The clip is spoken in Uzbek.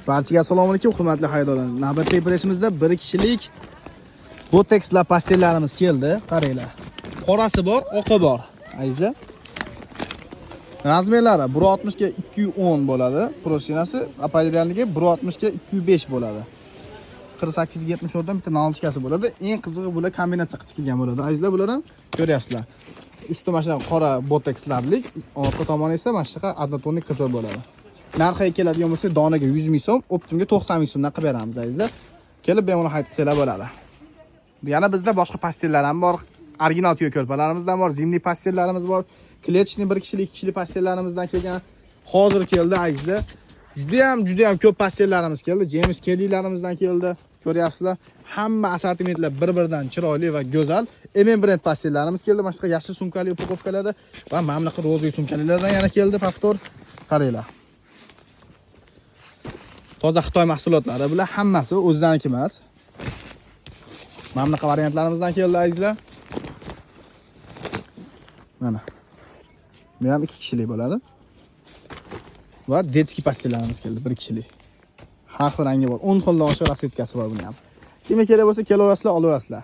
Barchaga assalomu alaykum, hurmatli xaridorlar. Navbatdagi pressimizda 1 kishilik Botex pastellarimiz keldi. Qaranglar. Qorasi bor, oqi bor. Azizlar. Razmerlari 1.60 ga 210 bo'ladi. Prosinasi apparatlarligi 1.60 ga 205 bo'ladi. 48 ga 70 o'rdan bitta nalchkasi bo'ladi. Eng qizig'i bular kombinatsiya qilib kelgan bo'ladi. Azizlar, bular ham ko'ryapsizlar. Usti mana shu qora Botexlarlik, orqa tomoni esa mana shu adnotonik qizil bo'ladi. Narxiga keladigan bo'lsa, donaga 100 ming so'm, optimga 90 ming so'mdan qilib beramiz, azizlar. Kelib bemalol xarid qilsalar bo'ladi. Yana bizda boshqa pastellar ham bor. Original tuyo ko'rpalarimizdan bor, zimli pastellarimiz bor. Klechni 1 kishilik, 2 kishilik pastellarimizdan kelgan. Hozir keldi, azizlar. Juda ham ko'p pastellarimiz keldi. James Kellylarimizdan keldi. Ko'ryapsizlar, hamma assortimentlar bir-biridan chiroyli va go'zal. MM brend pastellarimiz keldi. Mana shu yashil sumkali upakovkalarda va mana bunaqa rozli sumkalardan yana keldi, faktor. Qaranglar. Toza Xitoy mahsulotlari bular hammasi o'zlarining emas. Mana bunaqa variantlarimizdan keldi, azizlar. Mana. Bu ham 2 kishilik bo'ladi. Va detski pastellarimiz keldi, 1 kishilik. Har xil rangi bor. 10 xildan oshiq rassetkasi bor buni ham. Kimga kerak bo'lsa, kelaverasizlar, olaverasizlar.